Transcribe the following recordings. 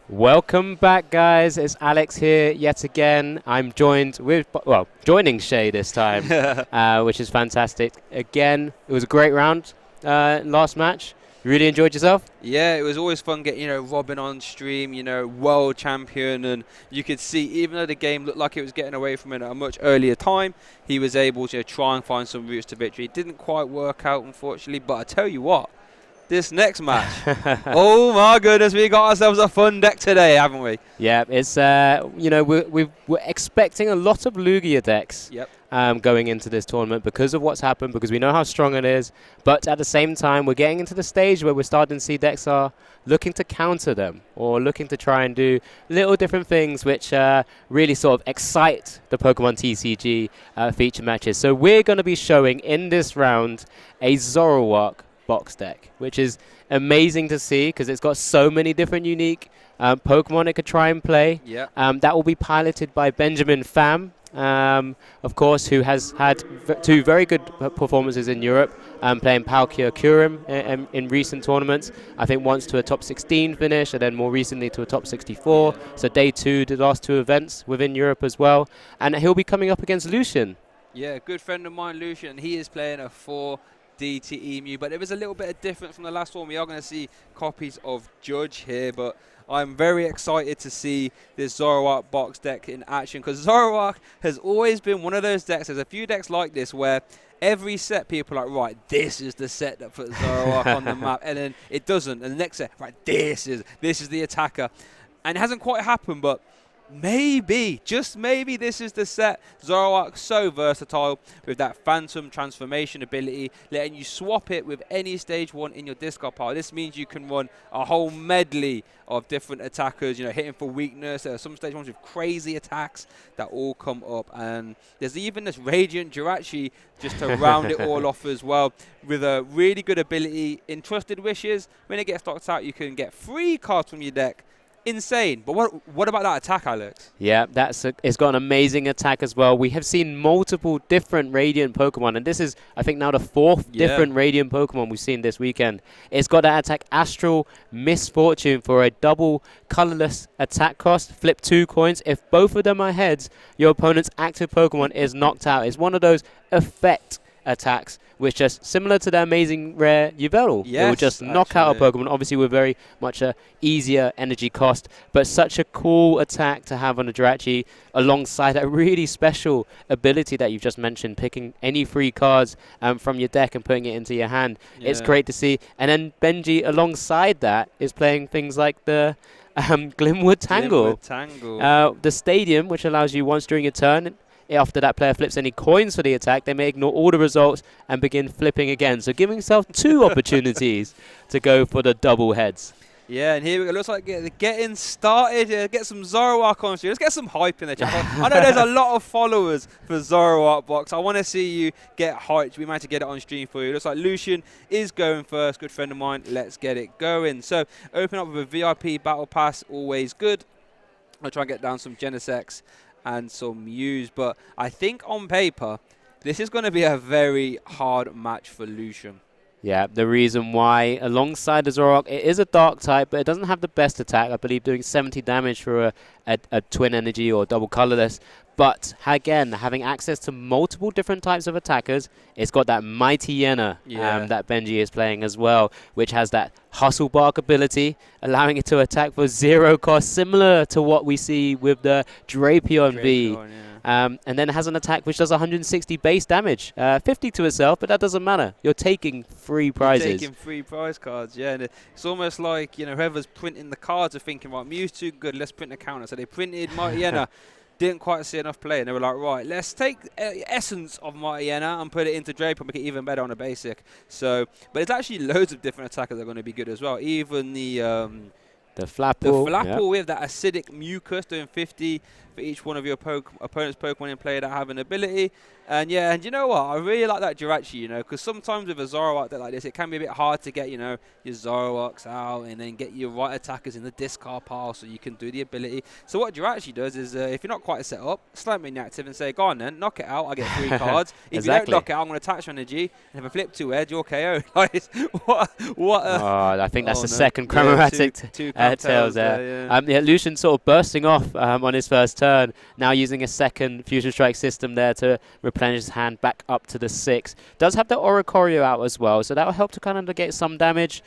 Welcome back, guys. It's Alex here yet again. I'm joined with, well, joining Shay this time, which is fantastic. Again, it was a great round last match. You really enjoyed yourself? Yeah, it was always fun getting, Robin on stream, world champion, and you could see even though the game looked like it was getting away from it at a much earlier time, he was able to try and find some routes to victory. It didn't quite work out, unfortunately, but I tell you what, this next match, oh my goodness, we got ourselves a fun deck today, haven't we? Yeah, it's, we're expecting a lot of Lugia decks. Yep. Going into this tournament because of what's happened, because we know how strong it is. But at the same time, we're getting into the stage where we're starting to see decks are looking to counter them or looking to try and do little different things which really sort of excite the Pokemon TCG feature matches. So we're going to be showing in this round a Zoroark box deck, which is amazing to see because it's got so many different unique Pokemon it could try and play. Yeah. That will be piloted by Benjamin Pham, of course, who has had two very good performances in Europe, playing Palkia Kurim in recent tournaments. I think once to a top 16 finish, and then more recently to a top 64. So day two, the last two events within Europe as well. And he'll be coming up against Lucian. Yeah, good friend of mine, Lucian. He is playing a 4 DT Emu, but there is a little bit of difference from the last one. We are going to see copies of Judge here, but I'm very excited to see this Zoroark box deck in action because Zoroark has always been one of those decks. There's a few decks like this where every set people are like, right, this is the set that puts Zoroark on the map, and then it doesn't. And the next set, right, this is the attacker, and it hasn't quite happened, but maybe, just maybe, this is the set. Zoroark so versatile with that Phantom transformation ability, letting you swap it with any stage 1 in your discard pile. This means you can run a whole medley of different attackers, hitting for weakness. There are some stage 1s with crazy attacks that all come up. And there's even this Radiant Jirachi just to round it all off as well, with a really good ability in Trusted Wishes. When it gets knocked out, you can get 3 cards from your deck. Insane. But what about that attack, Alex? Yeah, it's got an amazing attack as well. We have seen multiple different Radiant Pokemon, and this is, I think, now the 4th different Radiant Pokemon we've seen this weekend. It's got that attack Astral Misfortune for a double colorless attack cost. Flip 2 coins. If both of them are heads, your opponent's active Pokemon is knocked out. It's one of those effect attacks, which just similar to the amazing rare Yveltal. Yes, it will just knock out a Pokemon, obviously with very much a easier energy cost, but such a cool attack to have on a Jirachi alongside that really special ability that you've just mentioned, picking any free cards from your deck and putting it into your hand. Yeah. It's great to see. And then Benji alongside that is playing things like the Glimwood Tangle. The Stadium, which allows you once during your turn, after that player flips any coins for the attack, they may ignore all the results and begin flipping again. So giving himself 2 opportunities to go for the double heads. Yeah, and here it looks like getting started. Get some Zoroark on stream. Let's get some hype in the chat. I know there's a lot of followers for Zoroark box. I want to see you get hyped. We managed to get it on stream for you. It looks like Lucian is going first. Good friend of mine. Let's get it going. So open up with a VIP battle pass. Always good. I'll try and get down some Genesects and some Mews, but I think on paper this is going to be a very hard match for Lucian. Yeah, the reason why, alongside the Zoroark, it is a dark type, but it doesn't have the best attack. I believe doing 70 damage for a twin energy or double colorless. But again, having access to multiple different types of attackers, it's got that Mighty Yena that Benji is playing as well, which has that Hustle Bark ability, allowing it to attack for 0 cost, similar to what we see with the Drapion V. And then it has an attack which does 160 base damage, 50 to itself, but that doesn't matter. You're taking free prizes. You're taking free prize cards, yeah. And it's almost like, whoever's printing the cards are thinking, right, Mew's too good, let's print a counter. So they printed Mighty Yena. Didn't quite see enough play, and they were like, right, let's take essence of Mighty Yena and put it into Drape and make it even better on a basic. So, but it's actually loads of different attackers that are going to be good as well. Even the Flapple with that acidic mucus doing 50 for each one of your opponent's Pokemon in play that have an ability. And yeah, and you know what? I really like that Jirachi, you know, because sometimes with a Zoroark deck like this, it can be a bit hard to get, you know, your Zoroarks out and then get your right attackers in the discard pile so you can do the ability. So what Jirachi does is, if you're not quite set up, slam it inactive and say, go on then, knock it out, I get 3 cards. If you don't knock it out, I'm going to attach energy, and if I flip 2 edge, you're KO. I think that's the second chromatic tails there. Yeah. Lucian sort of bursting off on his first turn, now using a second Fusion Strike system there to replenish his hand back up to the 6. Does have the Oricorio out as well, so that will help to kind of negate some damage,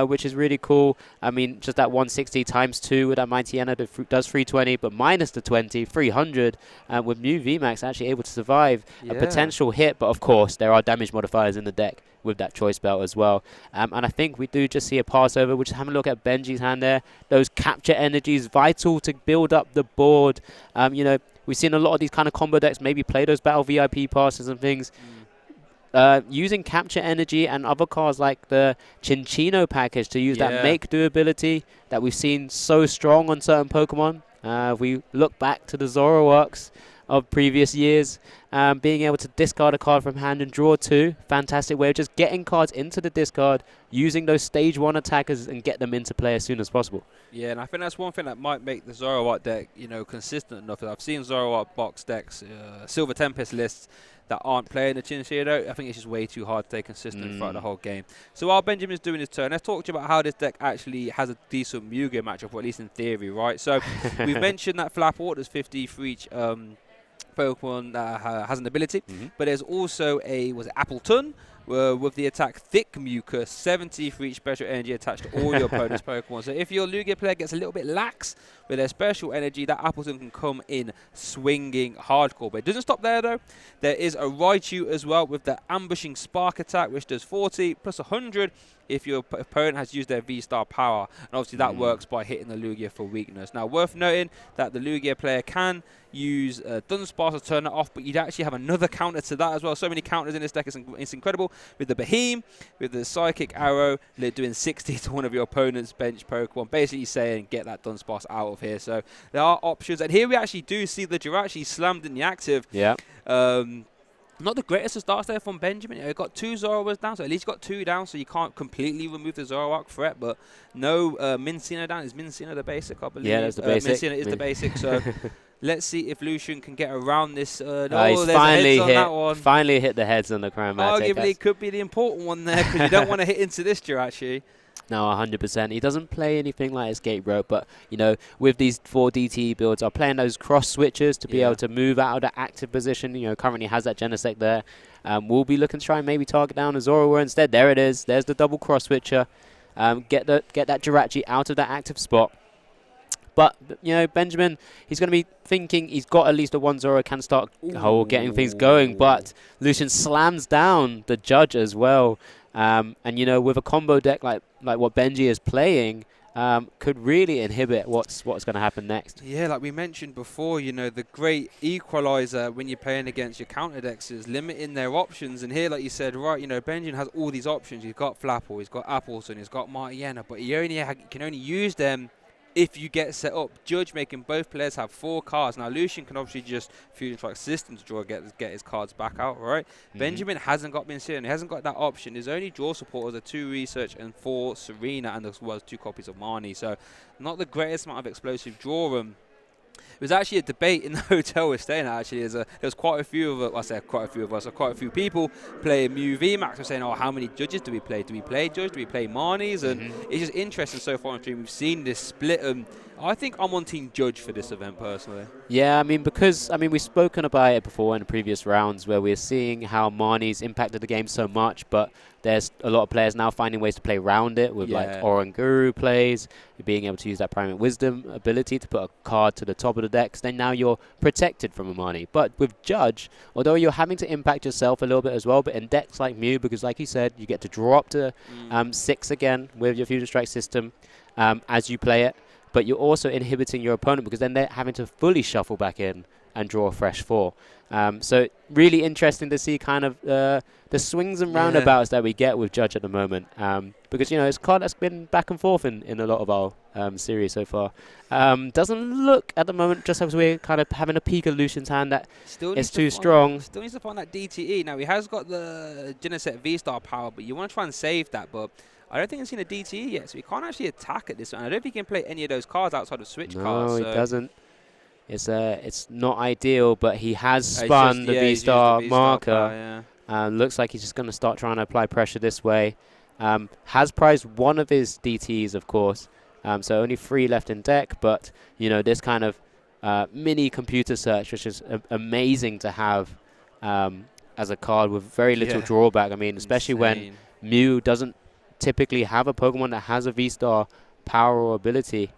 which is really cool. I mean, just that 160 times 2 with that Mighty Enna does 320, but minus the 20, 300, with new VMAX actually able to survive a potential hit. But of course, there are damage modifiers in the deck with that choice belt as well. And I think we do just see a pass over. We'll just have a look at Benji's hand there. Those capture energies, vital to build up the board. You know, we've seen a lot of these kind of combo decks maybe play those battle VIP passes and things. Using capture energy and other cards like the Chinchino package to use that make do ability that we've seen so strong on certain Pokemon. If we look back to the Zoroarks of previous years, being able to discard a card from hand and draw 2, fantastic way of just getting cards into the discard, using those stage 1 attackers and get them into play as soon as possible. Yeah, and I think that's one thing that might make the Zoroark deck, you know, consistent enough. I've seen Zoroark box decks, Silver Tempest lists that aren't playing the Chinchino. I think it's just way too hard to stay consistent throughout the whole game. So while Benjamin's doing his turn, let's talk to you about how this deck actually has a decent Mugen matchup, or at least in theory, right? So we've mentioned that Flapple, there's 50 for each Pokemon that has an ability, but there's also a Appleton with the attack Thick Mucus, 70 for each special energy attached to all your opponent's Pokemon. So if your Lugia player gets a little bit lax with their special energy, that Appleton can come in swinging hardcore. But it doesn't stop there though. There is a Raichu as well with the Ambushing Spark attack, which does 40 plus 100 if your opponent has used their V-Star power. And obviously that works by hitting the Lugia for weakness. Now, worth noting that the Lugia player can use Dunsparce to turn it off, but you'd actually have another counter to that as well. So many counters in this deck, it's incredible. With the Beheem, with the Psychic Arrow, doing 60 to one of your opponent's bench Pokemon, basically saying, get that Dunsparce out of here. So there are options. And here we actually do see the Jirachi slammed in the active. Yeah. Not the greatest of starts there from Benjamin. He got 2 Zoroarks down, so at least got 2 down, so you can't completely remove the Zoroark threat, but no Mincina down. Is Mincina the basic, I believe? Yeah, that's the basic. Mincina is the basic, so let's see if Lucian can get around this. He's finally hit the heads on the chromatic. Arguably, could be the important one there, because you don't want to hit into this Jirachi. No, 100%. He doesn't play anything like Escape Rope, but, you know, with these 4 DTE builds, are playing those cross switches to be able to move out of the active position. You know, currently has that Genesect there. We'll be looking to try and maybe target down a Zoroark instead. There it is. There's the double cross switcher. Get that Jirachi out of that active spot. But, you know, Benjamin, he's going to be thinking he's got at least a 1 Zoro, can start getting things going. But Lucian slams down the Judge as well. And, you know, with a combo deck like what Benji is playing, could really inhibit what's going to happen next. Yeah, like we mentioned before, you know, the great equalizer when you're playing against your counter decks is limiting their options. And here, like you said, right, you know, Benjamin has all these options. He's got Flapple, he's got Appleton, he's got Martiana, but he can only use them if you get set up. Judge making both players have 4 cards. Now, Lucian can obviously just Fusion Strike system to draw, get his cards back out, right? Benjamin hasn't got Mincina. He hasn't got that option. His only draw support is a 2 Research and 4 Serena, and as well as 2 copies of Marnie. So, not the greatest amount of explosive draw. It was actually a debate in the hotel we're staying at, actually. There was quite a few of us, quite a few people playing Mew VMAX. We're saying, oh, how many Judges do we play? Do we play Judge? Do we play Marnies? And it's just interesting so far on stream. We've seen this split. I think I'm on Team Judge for this event, personally. Yeah, I mean, because, we've spoken about it before in the previous rounds where we're seeing how Marnie's impacted the game so much, but there's a lot of players now finding ways to play around it with like Oranguru plays, being able to use that Primate Wisdom ability to put a card to the top of the decks. Then now you're protected from a Marnie. But with Judge, although you're having to impact yourself a little bit as well, but in decks like Mew, because like you said, you get to draw up to 6 again with your Fusion Strike system as you play it. But you're also inhibiting your opponent because then they're having to fully shuffle back in and draw a fresh 4. So really interesting to see kind of the swings and roundabouts that we get with Judge at the moment, because it's a card that's been back and forth in a lot of our series so far. Doesn't look at the moment, just as we're kind of having a peek of Lucian's hand, that it's too strong. Still needs to find that DTE. Now he has got the Geneset V-Star power, but you want to try and save that. But I don't think he's seen a DTE yet, so he can't actually attack at this one. I don't think he can play any of those cards outside of Switch cards. No, he doesn't. It's not ideal, but he has spun the V-Star marker. Looks like he's just going to start trying to apply pressure this way. Has prized one of his DTs, of course. So only 3 left in deck, but this kind of mini computer search, which is amazing to have as a card with very little drawback. I mean, especially when Mew doesn't typically have a Pokemon that has a V-Star power or ability.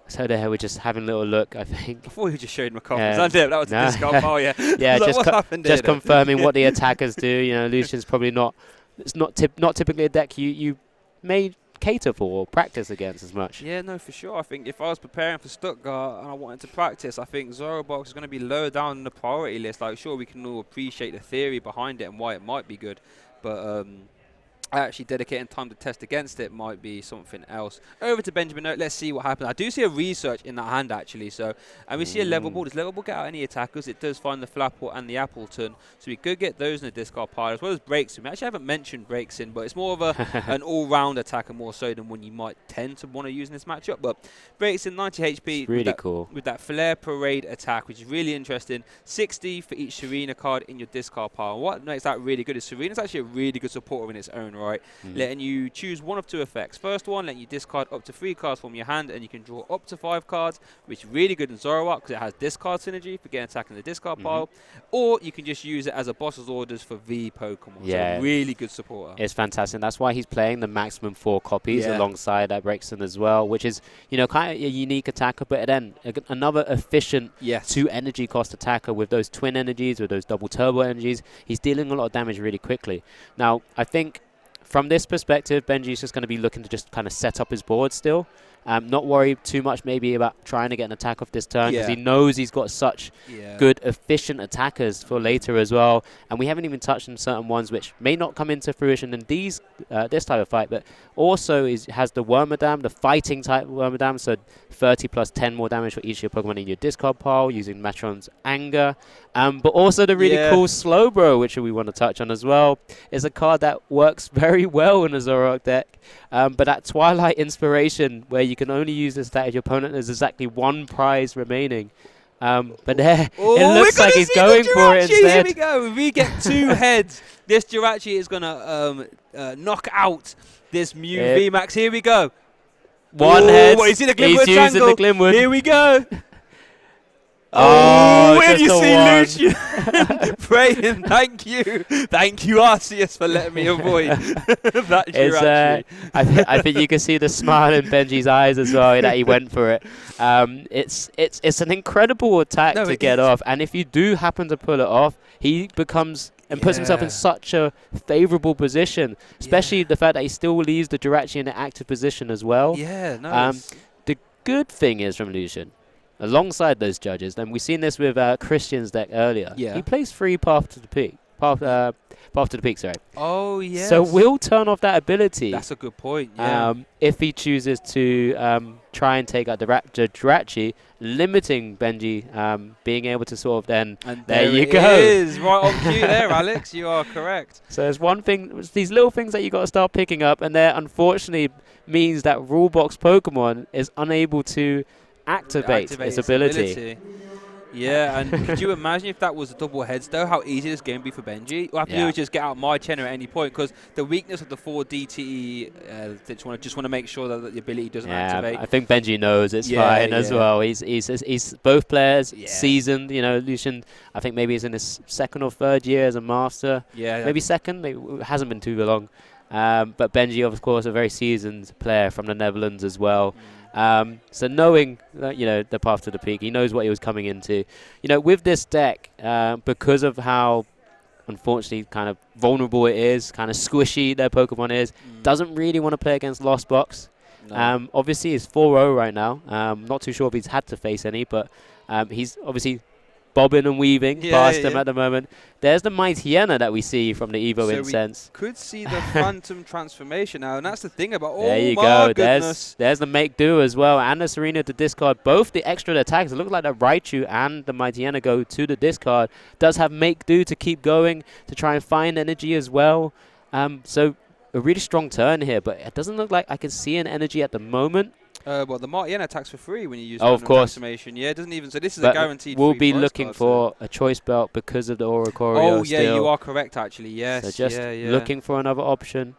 So there we're just having a little look, I think. I thought you just showed my confidence. That was a discount. Oh, yeah. Yeah, like, just confirming what the attackers do. Lucian's probably not typically a deck you may cater for or practice against as much. Yeah, no, for sure. I think if I was preparing for Stuttgart and I wanted to practice, I think Zorobox is going to be lower down in the priority list. Like, sure, we can all appreciate the theory behind it and why it might be good, but actually dedicating time to test against it might be something else. Over to Benjamin Note. Let's see what happens. I do see a research in that hand, actually. So, and we see a level ball. Does level ball get out any attackers? It does find the Flapple and the Appleton. So we could get those in the discard pile, as well as Breaks In. We actually haven't mentioned Breaks In, but it's more of an all-round attacker more so than one you might tend to want to use in this matchup. But Breaks In, 90 HP. It's really cool. With that Flare Parade attack, which is really interesting. 60 for each Serena card in your discard pile. What makes that really good is Serena's actually a really good supporter in its own right. Letting you choose one of 2 effects. First one, letting you discard up to 3 cards from your hand, and you can draw up to 5 cards, which is really good in Zoroark because it has discard synergy for getting attack in the discard pile. Or you can just use it as a boss's orders for V Pokemon. Yeah, so really good supporter. It's fantastic. That's why he's playing the maximum 4 copies alongside that Brexton as well, which is kind of a unique attacker, but then another efficient 2 energy cost attacker with those twin energies, with those double turbo energies. He's dealing a lot of damage really quickly. Now, I think from this perspective, Benji's just going to be looking to just kind of set up his board still. Not worry too much maybe about trying to get an attack off this turn, because he knows he's got such good, efficient attackers for later as well. And we haven't even touched on certain ones which may not come into fruition in this type of fight, but also has the Wormadam, the fighting type Wormadam, so 30 plus 10 more damage for each of your Pokemon in your discard pile using Metron's Anger. But also the really cool Slowbro, which we want to touch on as well, is a card that works very well in a Zoroark deck. But that Twilight Inspiration, where you can only use this attack if your opponent has exactly 1 prize remaining. But there, it looks like he's going for it instead. Here we go. If we get 2 heads, this Jirachi is going to knock out this Mew VMAX. Here we go. 1 head. He's in the Glimwood using the Glimwood. Here we go. Where do you see Lucian praying? Thank you, Arceus, for letting me avoid that Jirachi. I think you can see the smile in Benji's eyes as well that he went for it. It's an incredible attack to get off, and if you do happen to pull it off, he becomes and puts himself in such a favourable position, especially the fact that he still leaves the Jirachi in an active position as well. The good thing is from Lucian, alongside those judges, and we've seen this with Christian's deck earlier. He plays 3 Path to the Peak. Path to the Peak, sorry. Oh, yes. So we'll turn off that ability. That's a good point, if he chooses to try and take out the Jirachi, limiting Benji being able to sort of then... And there you go. It is. Right on cue there, Alex. You are correct. So there's one thing, these little things that you got to start picking up, and there unfortunately means that Rulebox Pokemon is unable to activate its ability. Yeah, and could you imagine if that was a double heads, though, how easy this game would be for Benji? All I have to do is just get out my channel at any point, because the weakness of the 4 DTE, they just want to make sure that the ability doesn't activate. I think Benji knows it's fine as well. He's both players, seasoned. Lucian, I think maybe he's in his 2nd or 3rd year as a master. Maybe 2nd. It hasn't been too long. But Benji, of course, a very seasoned player from the Netherlands as well. So knowing the Path to the Peak, he knows what he was coming into. With this deck, because of how unfortunately kind of vulnerable it is, kind of squishy their Pokemon is, doesn't really want to play against Lost Box. Obviously, he's 4-0 right now. Not too sure if he's had to face any, but he's obviously bobbing and weaving Yeah, past yeah, him yeah. at the moment. There's the Mighty Hyena that we see from the Evo So we Incense. could see the Phantom transformation now, and that's the thing about. There Oh you my go. goodness! There's the make do as well, and the Serena to discard. Both the extra attacks. It looks like the Raichu and the Mighty Hyena go to the discard. Does have make do to keep going to try and find energy as well. So a really strong turn here, but it doesn't look like I can see an energy at the moment. Well, the Martiana attacks for free when you use Oh, of Phantom course. transformation. Yeah, it doesn't even. So this is a But guaranteed we'll free be prize looking card, for a choice belt because of the Oh Oricorio yeah, still. you are correct actually. Yes. So just yeah, yeah. looking for another option.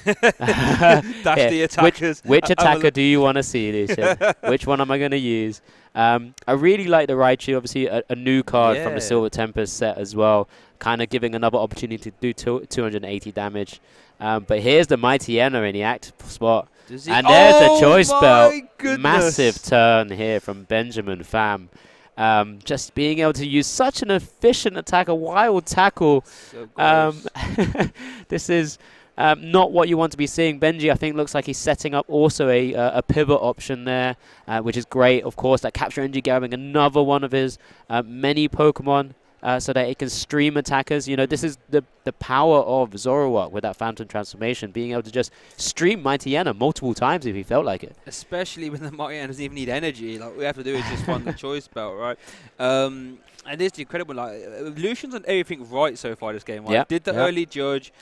Dash Yeah. the attackers. Which Have a attacker look. do you want to see, Lucian? Which one am I going to use? I really like the Raichu, obviously a new card from the Yeah. Silver Tempest set as well, kind of giving another opportunity to do 280 damage. But here's the Mighty Hyena in the active spot. Does he- And there's the Oh choice my belt. goodness. Massive turn here from Benjamin Pham. Just being able to use such an efficient attack, a wild tackle. So gross. This is not what you want to be seeing. Benji, I think, looks like he's setting up also a pivot option there, which is great. Of course, that Capture Energy grabbing another one of his many Pokemon so that it can stream attackers. You know, this is the power of Zoroark with that Phantom transformation, being able to just stream Mighty Hyena multiple times if he felt like it. Especially when the Martian doesn't even need energy. Like, we have to do is just find the choice belt, right? And it's incredible. Like, Lucian's done everything right so far this game. Right? Yep, Did the yep. early judge,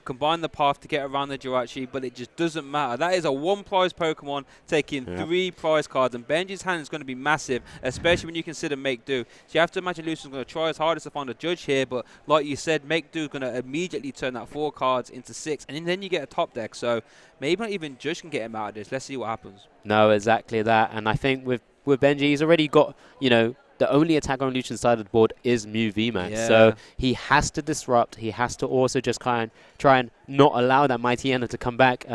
combine the path to get around the Jirachi, but it just doesn't matter. That is a one prize Pokemon taking Yep. 3 prize cards, and Benji's hand is going to be massive, especially when you consider Make Do. So you have to imagine Lucian's going to try his hardest to find a judge here, but like you said, Make Do is going to immediately turn that 4 cards into 6, and then you get a top deck. So maybe not even Judge can get him out of this. Let's see what happens. No, exactly that. And I think with Benji, he's already got, the only attack on Lucian's side of the board is Mew VMAX. Yeah. So he has to disrupt. He has to also just try and not allow that Mighty Hyena to come back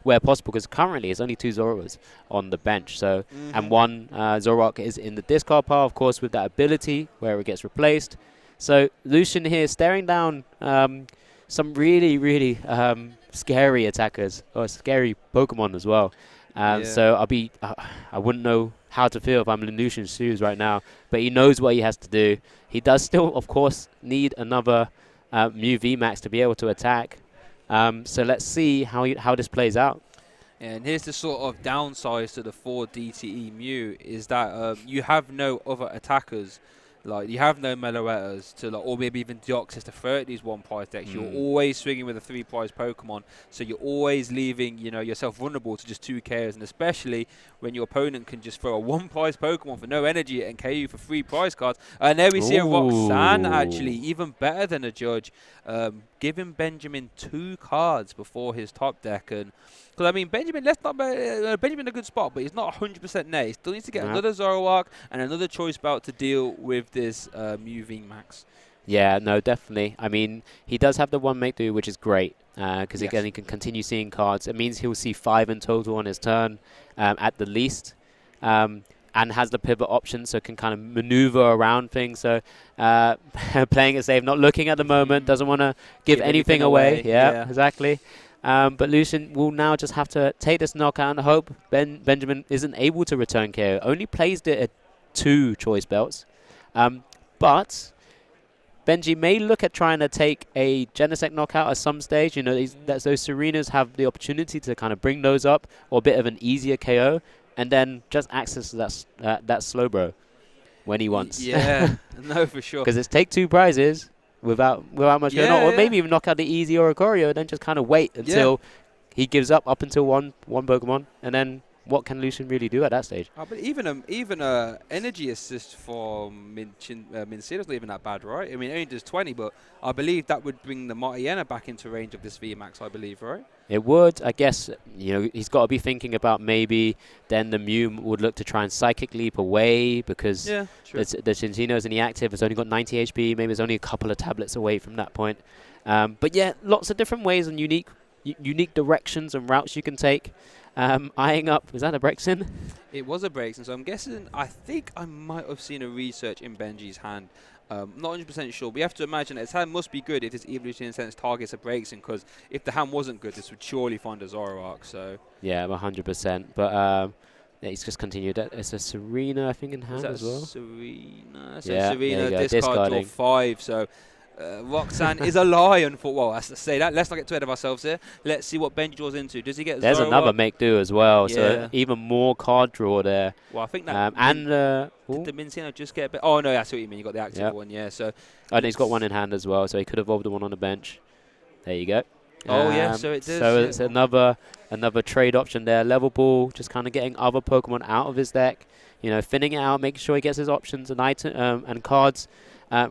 where possible, because currently it's only 2 Zoras on the bench. So and one Zoroark is in the discard pile, of course, with that ability where it gets replaced. So Lucian here staring down some really, really scary attackers, or scary Pokemon as well. Yeah. So I wouldn't know how to feel if I'm in Lucian's shoes right now, but he knows what he has to do. He does still, of course, need another Mew VMAX to be able to attack. So let's see how this plays out. And here's the sort of downsides to the 4 DTE Mew is that you have no other attackers. Like, you have no Meloettas to, or maybe even Deoxys to throw at these 1 prize decks. You're always swinging with a 3 prize Pokemon, so you're always leaving, yourself vulnerable to just 2 KOs, and especially when your opponent can just throw a 1 prize Pokemon for no energy and KO you for 3 prize cards. And there we see a Roxanne, actually, even better than a Judge, giving Benjamin 2 cards before his top deck. And because, I mean, Benjamin, Benjamin in a good spot, but he's not 100% net. He still needs to get another Zoroark and another choice belt to deal with this Mew VMAX. Yeah, no, definitely. I mean, he does have the 1 make do, which is great, because again, he can continue seeing cards. It means he'll see 5 in total on his turn, at the least, and has the pivot option, so can kind of maneuver around things. So playing it safe, not looking at the moment, doesn't want to give anything away. Yeah, exactly. But Lucian will now just have to take this knockout and hope Benjamin isn't able to return KO. Only placed it at 2 choice belts. But Benji may look at trying to take a Genesect knockout at some stage. Those Serenas have the opportunity to kind of bring those up, or a bit of an easier KO, and then just access that Slowbro when he wants. Yeah, no, for sure. Because it's take 2 prizes without much going on, or maybe even knock out the easy Oricorio, and then just kind of wait until he gives up until one Pokemon, and then what can Lucian really do at that stage? But even a energy assist for Mincedo's not even that bad, right? I mean, it only does 20, but I believe that would bring the Martiana back into range of this VMAX, I believe, right? It would. I guess, he's got to be thinking about maybe then the Mew would look to try and Psychic Leap away, because the Cinccino's in the active. It's only got 90 HP. Maybe it's only a couple of tablets away from that point. But yeah, lots of different ways and unique directions and routes you can take. Eyeing up, was that a Brexin? It was a Brexin, so I'm guessing, I think I might have seen a research in Benji's hand. Not 100% sure. We have to imagine his hand must be good if this Evolution Incense targets a Brexin, because if the hand wasn't good, this would surely find a Zoroark. So yeah, 100%. But Yeah, he's just continued. It's a Serena, I think, in Was hand that as well. Serena? So Yeah, there you Serena go. discard draw Discarding. 5. So Roxanne is a lion for. Well, let's say that. Let's not get too ahead of ourselves here. Let's see what Benji draws into. Does he get There's another Zoroark? make do as well, so Yeah. even more card draw there. Well, I think that. Did the Mincino just get a bit? Oh no, I see what you mean. You got the active one, yeah. So. And he's got one in hand as well, so he could have rolled the one on the bench. There you go. Oh yeah, so it does. So it's another trade option there. Level ball, just kind of getting other Pokemon out of his deck. You know, thinning it out, making sure he gets his options and and cards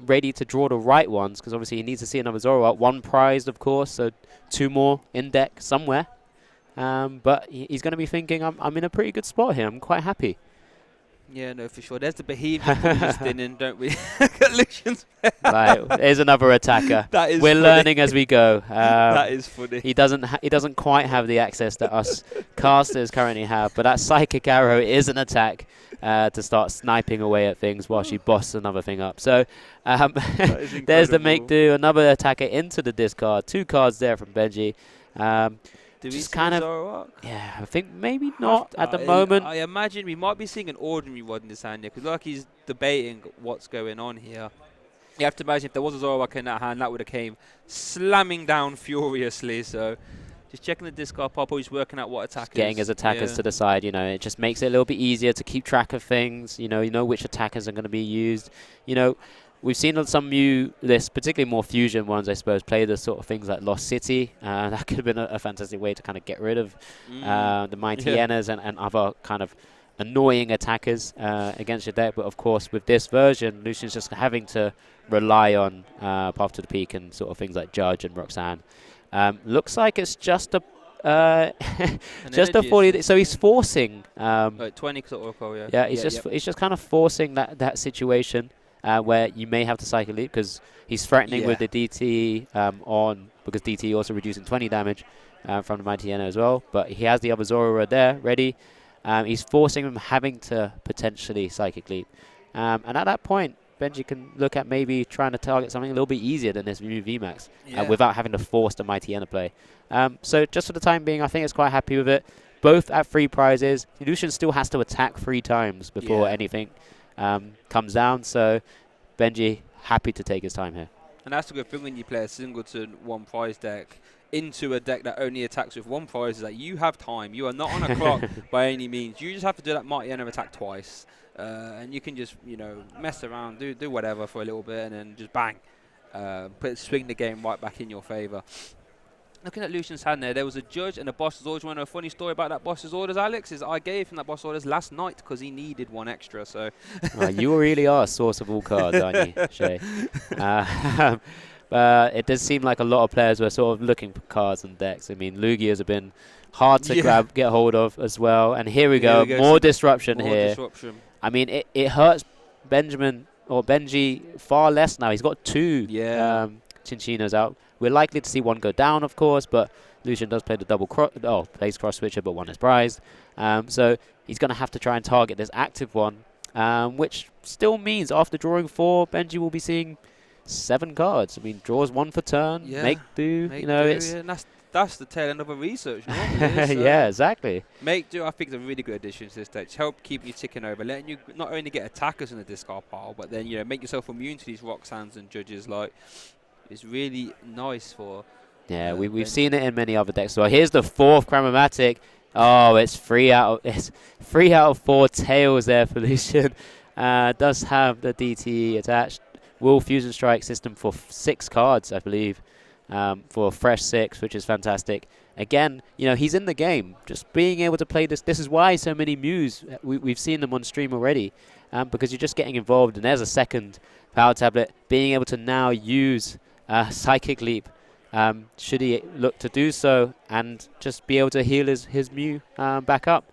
ready to draw the right ones, because obviously he needs to see another Zoroark. One prized, of course, so 2 more in deck somewhere. But he's going to be thinking, I'm in a pretty good spot here. I'm quite happy. Yeah, no, for sure. There's the behaviour just in, don't we? Lucian's Right, there's another attacker. That is We're funny. learning as we go. That is funny. He doesn't quite have the access that us casters currently have, but that Psychic Arrow is an attack to start sniping away at things while she bosses another thing up. So there's the make do, another attacker into the discard. 2 cards there from Benji. Do we just see kind of, Zoroark? yeah, I think maybe not at the moment. I imagine we might be seeing an ordinary one in this hand here, because like he's debating what's going on here. You have to imagine if there was a Zoroark in that hand, that would have came slamming down furiously. So just checking the discard pop, he's working out what attackers. Getting his attackers to the side, you know, it just makes it a little bit easier to keep track of things. You know which attackers are going to be used. You know, we've seen some new lists, particularly more fusion ones, I suppose, play the sort of things like Lost City. That could have been a fantastic way to kind of get rid of the Mighty Hyenas and other kind of annoying attackers against your deck. But of course, with this version, Lucian's just having to rely on Path to the Peak and sort of things like Judge and Roxanne. Looks like it's just a just a 40. So he's forcing. 20 sort of recall, yeah. Yeah, he's just kind of forcing that situation. Where you may have to Psychic Leap, because he's threatening with the DT because DT also reducing 20 damage from the Mighty Hyena as well. But he has the other Zoroark there ready. He's forcing him having to potentially Psychic Leap. And at that point, Benji can look at maybe trying to target something a little bit easier than this new VMAX without having to force the Mighty Hyena play. So just for the time being, I think it's quite happy with it. Both at 3 prizes. Lucian still has to attack 3 times before anything comes down, so Benji happy to take his time here. And that's a good thing when you play a singleton 1 prize deck into a deck that only attacks with 1 prize, is that you have time. You are not on a clock by any means. You just have to do that Mighty Hyena attack twice, and you can just mess around, do whatever for a little bit, and then just bang, swing the game right back in your favour. Looking at Lucian's hand there was a Judge and a Boss's Orders. You want to know a funny story about that Boss's Orders, Alex? Is I gave him that Boss's Orders last night because he needed 1 extra. So you really are a source of all cards, aren't you, Shay? It does seem like a lot of players were sort of looking for cards and decks. I mean, Lugias have been hard to get hold of as well. And here we go, more disruption here. I mean, it hurts Benji far less now. He's got 2 Chinchinos out. We're likely to see 1 go down, of course, but Lucian does play the plays cross switcher, but 1 is prized. So he's going to have to try and target this active one, which still means after drawing 4, Benji will be seeing 7 cards. I mean, draws 1 for turn, make do. And that's the tail end of a research. Normally, yeah, exactly. Make do, I think, is a really good addition to this deck. To help keep you ticking over, letting you not only get attackers in the discard pile, but then make yourself immune to these Roxannes and Judges. Like, it's really nice for. Yeah, we've seen it in many other decks. So here's the 4th Chromatic. Oh, it's 3 out of 4 tails there for Lucian. Does have the DTE attached. Will Fusion Strike system for 6 cards, I believe, for a fresh 6, which is fantastic. Again, he's in the game. Just being able to play this. This is why so many Mews, we've seen them on stream already, because you're just getting involved. And there's a second Power Tablet. Being able to now use Psychic Leap, should he look to do so, and just be able to heal his Mew back up.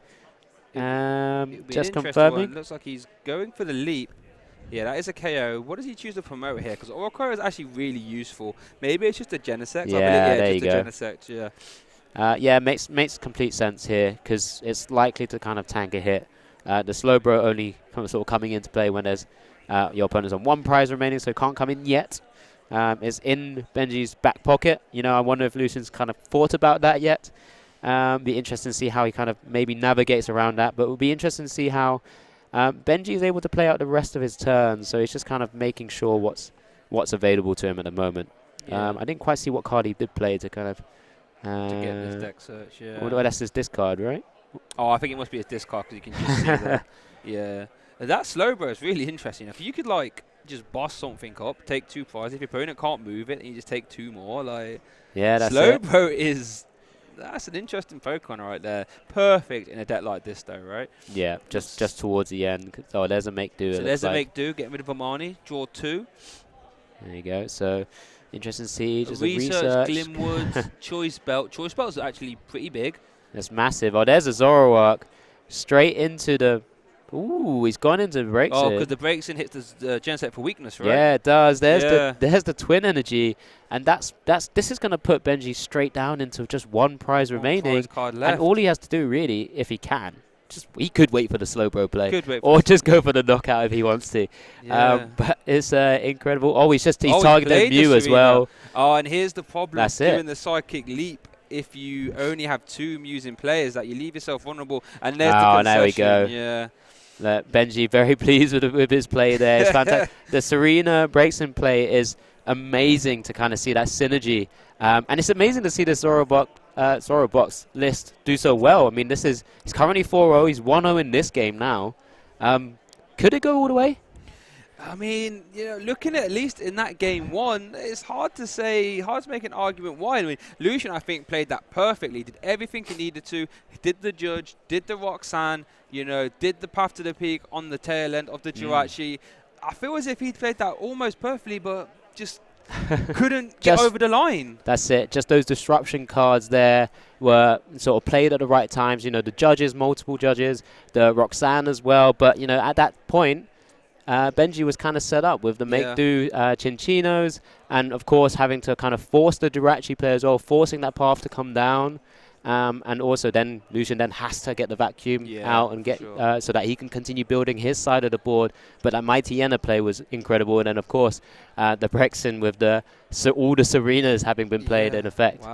Just confirming. Looks like he's going for the leap. Yeah, that is a KO. What does he choose to promote here? Because Oracle is actually really useful. Maybe it's just a Genesect. Yeah, there you go. Genesect, yeah, makes complete sense here, because it's likely to kind of tank a hit. The Slowbro only sort of coming into play when there's your opponent's on 1 prize remaining, so can't come in yet. It's in Benji's back pocket. I wonder if Lucian's kind of thought about that yet. Be interesting to see how he kind of maybe navigates around that. But it will be interesting to see how Benji is able to play out the rest of his turns. So he's just kind of making sure what's available to him at the moment. Yeah. I didn't quite see what card he did play to kind of To get this deck search, yeah. well, that's his discard, right? Oh, I think it must be his discard because you can just see that. Yeah. That slow bro is really interesting. If you could like just boss something up, take 2 prizes. If your opponent can't move it, then you just take 2 more. Like, Yeah, that's slow it. bro that's an interesting Pokemon right there. Perfect in a deck like this though, right? Yeah, just towards the end. Oh, there's a make do. So there's a make do. Get rid of Amani. Draw 2. There you go. So interesting to see. Just Research, Glimwood, Choice Belt. Choice Belt is actually pretty big. That's massive. Oh, there's a Zoroark straight into the. Ooh, he's gone into the breaks. Oh, because the breaks in hits the Genesect for weakness, right? Yeah, it does. There's Yeah. there's the twin energy, and this is gonna put Benji straight down into just one prize remaining, Prize card left. and all he has to do really, if he can, he could wait for the Slowbro play, Could wait for or just go for the knockout if he wants to. Yeah. But it's incredible. Oh, he's he targeting played the Mew as Serena. well. Oh, and here's the problem That's doing it. the Psychic Leap. If you only have 2 Mews in play, is that you leave yourself vulnerable. And there's the Oh, concession. there we go. Yeah. Benji very pleased with his play there. It's fantastic. The Serena breaks in play is amazing to kind of see that synergy. And it's amazing to see the Zorobox list do so well. I mean, he's currently 4-0. He's 1-0 in this game now. Could it go all the way? I mean, looking at least in that game 1, it's hard to make an argument why. I mean, Lucian, I think, played that perfectly. Did everything he needed to. He did the Judge, did the Roxanne, did the Path to the Peak on the tail end of the Jirachi. I feel as if he'd played that almost perfectly, but just couldn't get over the line. That's it. Just those disruption cards there were sort of played at the right times. The judges, multiple judges, the Roxanne as well. But, at that point, Benji was kind of set up with the make-do Chinchinos, and of course having to kind of force the Jirachi player as well, forcing that path to come down. And also then Lucian then has to get the vacuum out and get so that he can continue building his side of the board. But that Mighty Yenna play was incredible. And then, of course, the Brexin with all the Serenas having been played in effect,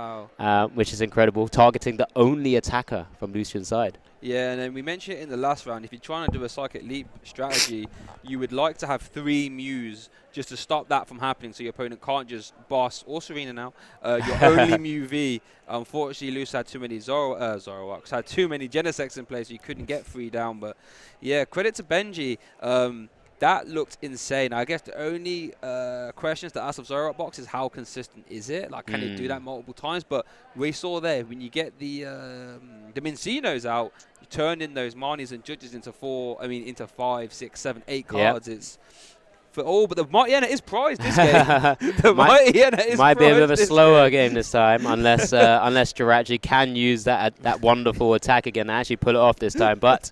which is incredible, targeting the only attacker from Lucian's side. Yeah, and then we mentioned it in the last round. If you're trying to do a Psychic Leap strategy, you would like to have 3 Mews just to stop that from happening, so your opponent can't just boss, or Serena now, your only Mew V. Unfortunately, Luce had too many Zoroarks, had too many Genesects in place, so you couldn't get 3 down. But yeah, credit to Benji. That looked insane. I guess the only questions to ask of Zoroark box is how consistent is it? Like, can it do that multiple times? But we saw there, when you get the Mincinos out, you turn in those Marnies and Judges into 5, 6, 7, 8 cards. It's for all, but the Mighty Yenna is prized this game. The Mighty Yenna is might be a bit of a slower game this time, unless Jirachi can use that wonderful attack again and actually pull it off this time. But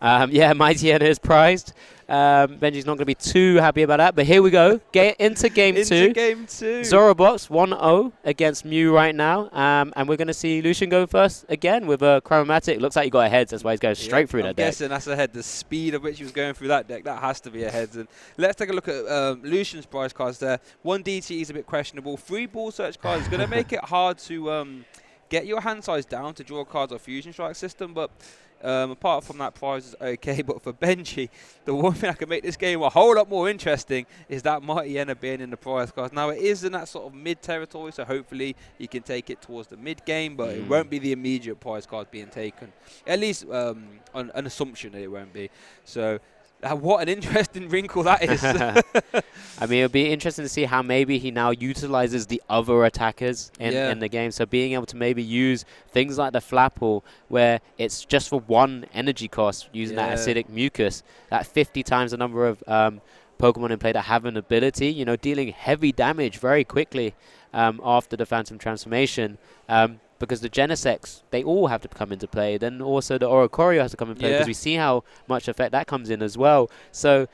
yeah, Mighty Yenna is prized. Benji's not going to be too happy about that, but here we go. Get into game 2. Zorobox 1-0 against Mew right now, and we're going to see Lucian go first again with a Chromatic. Looks like he got a heads, that's why he's going straight through that deck. I'm guessing that's a head. The speed of which he was going through that deck, that has to be a heads. And let's take a look at Lucian's prize cards there. 1 DT is a bit questionable. 3 Ball Search cards is going to make it hard to get your hand size down to draw cards off Fusion Strike system, but apart from that, prize is okay. But for Benji, the one thing that can make this game a whole lot more interesting is that Mighty Yenna being in the prize cards. Now, it is in that sort of mid territory, so hopefully he can take it towards the mid game, but it won't be the immediate prize card being taken. At least on an assumption that it won't be. So what an interesting wrinkle that is. I mean, it'll be interesting to see how maybe he now utilizes the other attackers in the game. So being able to maybe use things like the Flapple, where it's just for 1 energy cost, using that acidic mucus, that 50 times the number of Pokemon in play that have an ability, dealing heavy damage very quickly after the Phantom Transformation. Because the Genesects, they all have to come into play. Then also the Oricorio has to come into play, because we see how much effect that comes in as well. So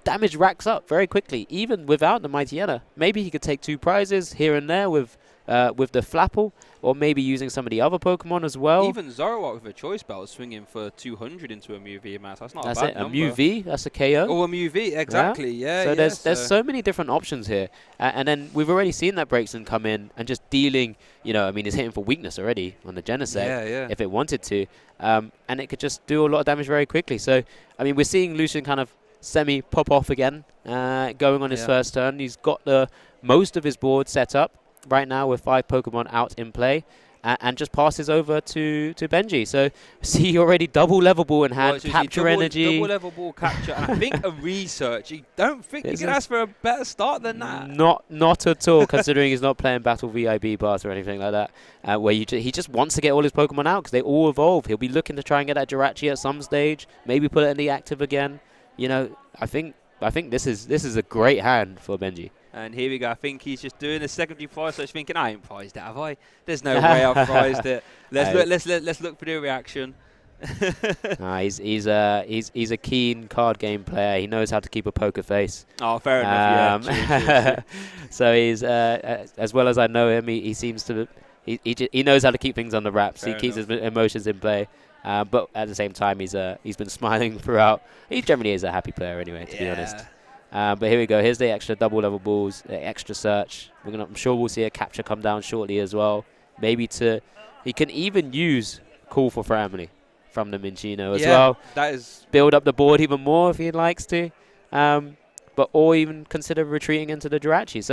damage racks up very quickly, even without the Mighty Yenna. Maybe he could take 2 prizes here and there with the Flapple, or maybe using some of the other Pokemon as well. Even Zoroark with a choice belt swinging for 200 into a Mew VMAX. That's not That's a it. bad A number. Mew V. That's a KO. Oh, a Mew V, exactly. Yeah, So yeah. there's so many different options here, and then we've already seen that Braixen come in and just dealing. I mean, he's hitting for weakness already on the Genesect yeah. if it wanted to, and it could just do a lot of damage very quickly. So I mean, we're seeing Lucian kind of semi pop off again, going on his first turn. He's got the most of his board set up right now with 5 Pokemon out in play. And just passes over to Benji. So see already double level ball in hand, capture energy. Double level ball capture. And I think a research. You don't think you can ask for a better start than that? Not at all, considering he's not playing Battle VIB bars or anything like that, where he just wants to get all his Pokemon out because they all evolve. He'll be looking to try and get that Jirachi at some stage, maybe put it in the active again. I think this is a great hand for Benji. And here we go. I think he's just doing a secondary prize search, thinking, I ain't prized it, have I? There's no way I've prized it. Let's look for the reaction. He's a keen card game player. He knows how to keep a poker face. Oh, fair enough. Yeah, true. So he's as well as I know him, he seems to he knows how to keep things on the wraps. He keeps his emotions in play. But at the same time, he's been smiling throughout. He generally is a happy player anyway, to be honest. But here we go. Here's the extra double level balls, the extra search. I'm sure we'll see a capture come down shortly as well. Maybe he can even use Call for Family from the Minchino as well. That is build up the board even more if he likes to. Or even consider retreating into the Jirachi.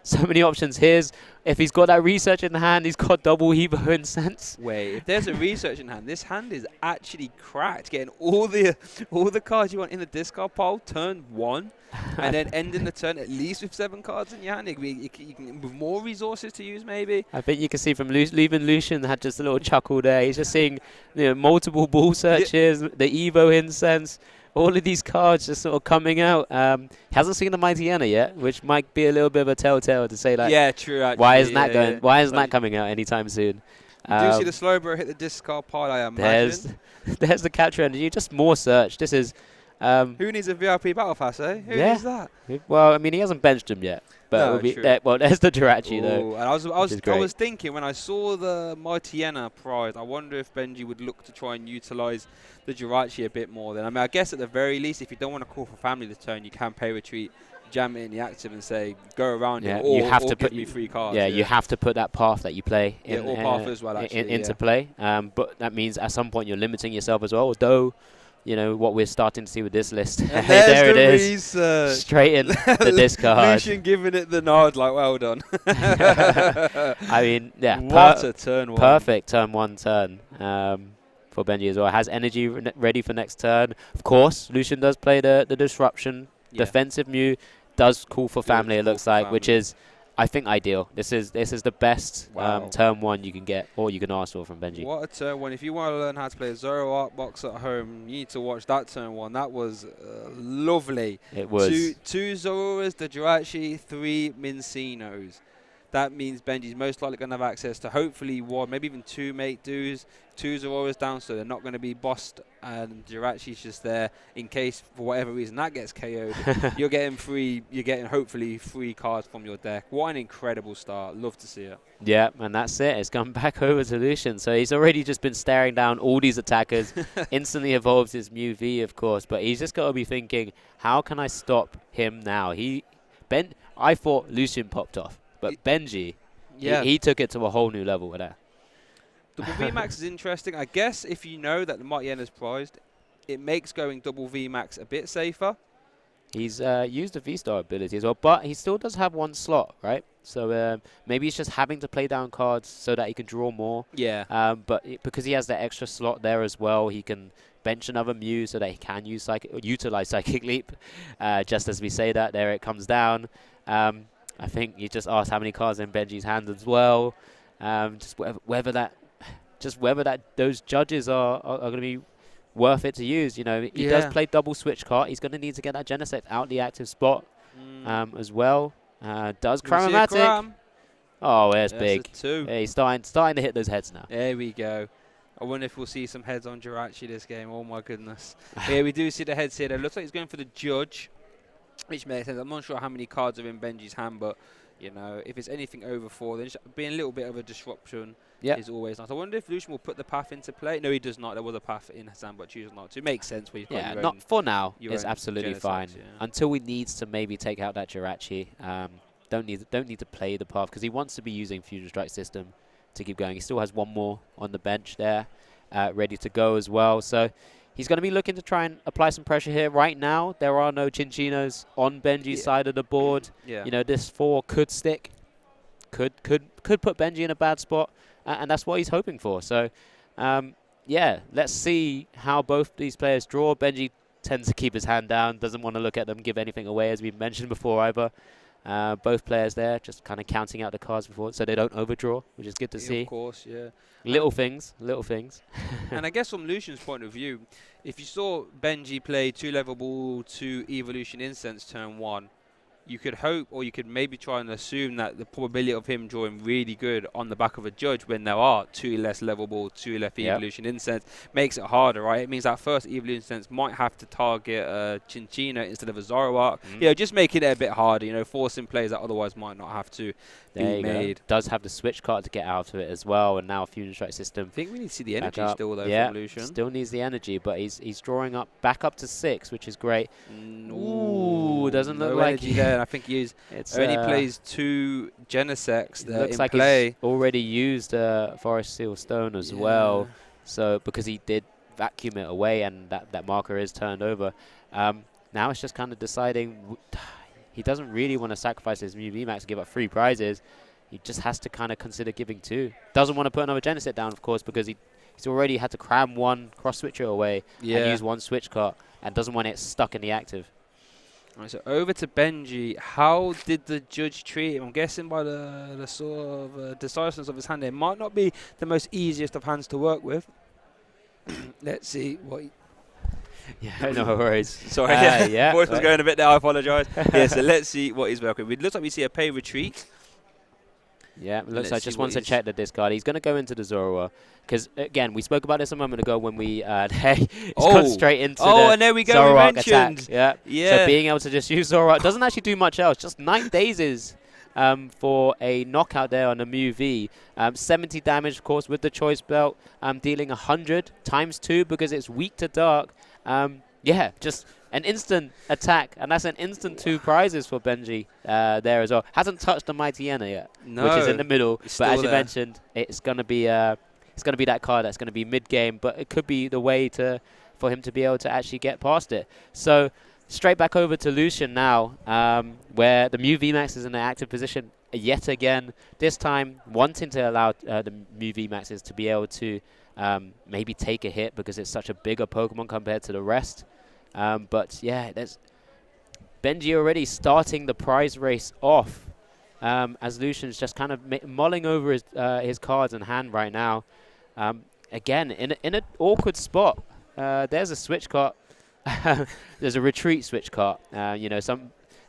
So many options. If he's got that research in hand, he's got double Evo Incense. Wait, if there's a research in hand, this hand is actually cracked. Getting all the cards you want in the discard pile, turn 1, and then ending the turn at least with 7 cards in your hand. You can, with more resources to use, maybe. I think you can see from leaving Lucian had just a little chuckle there. He's just seeing multiple ball searches, the Evo Incense. All of these cards just sort of coming out. He hasn't seen the Mighty Anna yet, which might be a little bit of a telltale to say, like, yeah, true. Actually, why isn't that going? Why isn't that coming out anytime soon? You do see the Slowbro hit the discard pile, I imagine. There's the capture energy. Just more search. This is. Who needs a VIP battle pass, eh? Who needs that? Well, I mean, he hasn't benched him yet. But there's the Jirachi though. And I was thinking when I saw the Mightyena prize, I wonder if Benji would look to try and utilize the Jirachi a bit more. Then I guess at the very least, if you don't want to call for family this turn, you can pay retreat, jam it in the active, and say go around it, or you have to give me 3 cards. Yeah, you have to put that path that you play or path as well into play. But that means at some point you're limiting yourself as well. Though. What we're starting to see with this list. There it is. Research. Straight in the discard. Lucian giving it the nod, like, well done. I mean, yeah. What a turn 1. Perfect turn 1 turn for Benji as well. Has energy ready for next turn. Of course, Lucian does play the disruption. Defensive Mew does call for family, it looks like, which is, I think, ideal. This is the best turn 1 you can get, or you can ask for from Benji. What a turn 1. If you want to learn how to play a Zoroark box at home, you need to watch that turn 1. That was lovely. It was. Two Zororas, the Jirachi, 3 Mincinos. That means Benji's most likely going to have access to hopefully 1, maybe even 2 Mate Doos, 2 Zororas down, so they're not going to be bossed, and Jirachi's just there in case, for whatever reason, that gets KO'd. You're getting hopefully 3 cards from your deck. What an incredible start. Love to see it. Yeah, and that's it. It's gone back over to Lucian. So he's already just been staring down all these attackers. Instantly evolves his Mew V, of course, but he's just got to be thinking, how can I stop him now? I thought Lucian popped off. But Benji, he took it to a whole new level with that. Double VMAX is interesting. I guess if you know that the Mighty is prized, it makes going double VMAX a bit safer. He's used the V-Star ability as well, but he still does have 1 slot, right? So maybe he's just having to play down cards so that he can draw more. Yeah. But because he has that extra slot there as well, he can bench another Mew so that he can utilize Psychic Leap. Just as we say that, there it comes down. I think you just asked how many cards in Benji's hand as well. Just whether those judges are going to be worth it to use. He does play double switch card. He's going to need to get that Genesect out the active spot as well. Does Chromatic? Oh, there's big. Yeah, he's starting to hit those heads now. There we go. I wonder if we'll see some heads on Jirachi this game. Oh my goodness. Here we do see the heads here. It looks like he's going for the judge, which makes sense. I'm not sure how many cards are in Benji's hand, but if it's anything over 4, then just being a little bit of a disruption. Yeah. is always nice. I wonder if Lucian will put the path into play. No, he does not. There was a path in his hand, but chooses not to. It makes sense when you've got Yeah, your not own. for now. Your It's own absolutely Genesex, fine yeah. until he needs to maybe take out that Jirachi. Don't need to play the path because he wants to be using Fusion Strike system to keep going. He still has one more on the bench there, ready to go as well. So he's going to be looking to try and apply some pressure here. Right now, there are no Chinchinos on Benji's side of the board. Yeah. You know, this 4 could stick, could put Benji in a bad spot, and that's what he's hoping for. So, yeah, let's see how both these players draw. Benji tends to keep his hand down, doesn't want to look at them, give anything away, as we mentioned before either. Both players there just kind of counting out the cards before, so they don't overdraw, which is good to see. Of course, yeah. Little things, little things. And I guess from Lucian's point of view, if you saw Benji play 2-level ball to Evolution Incense turn 1, you could hope, or you could maybe try and assume that the probability of him drawing really good on the back of a judge when there are 2 less level ball, 2 left Evolution Incense makes it harder, right? It means that first Evolution Incense might have to target Chinchino instead of a Zoroark. You know, just making it a bit harder, you know, forcing plays that otherwise might not have to be made. Does have the switch card to get out of it as well, and now Fusion Strike system. I think we need to see the energy still though yeah, from Lucian. still needs the energy, but he's drawing up back up to 6, which is great. Ooh, doesn't look like energy there. And I think he's only plays 2 Genesex there looks in like play. He's already used Forest Seal Stone as well, so because he did vacuum it away and that marker is turned over. Now it's just kind of deciding. He doesn't really want to sacrifice his Mew VMAX to give up 3 prizes. He just has to kind of consider giving 2. Doesn't want to put another Genesis down, of course, because he's already had to cram 1 cross switcher away and use 1 switch card, and doesn't want it stuck in the active. All right, so over to Benji. How did the judge treat him? I'm guessing by the sort of decisiveness of his hand, it might not be the most easiest of hands to work with. Let's see what. Yeah, no worries. Sorry, voice was going a bit there. I apologise. Yeah, so let's see what he's working with. It looks like we see a pay retreat. Yeah, it looks like just wants to check the discard. He's going to go into the Zoroark because, again, we spoke about this a moment ago when we he's gone straight into the and there we go. Zoroark we mentioned. attack. Yeah. So being able to just use Zoroark doesn't actually do much else. Just 9 dazes for a knockout there on the Mew V. 70 damage, of course, with the choice belt, dealing 100 times 2 because it's weak to dark. Yeah, just an instant attack, and that's an instant 2 prizes for Benji there as well. Hasn't touched the Mighty Ena yet, which is in the middle. But as you mentioned, it's going to be that card that's going to be mid-game, but it could be the way for him to be able to actually get past it. So straight back over to Lucian now, where the Mew VMAX is in an active position yet again. This time wanting to allow the Mew VMAXs to be able to maybe take a hit because it's such a bigger Pokemon compared to the rest. But yeah, there's Benji already starting the prize race off as Lucian's just kind of mulling over his cards in hand right now. Again, in an awkward spot. There's a switch card. There's a retreat switch card. You know,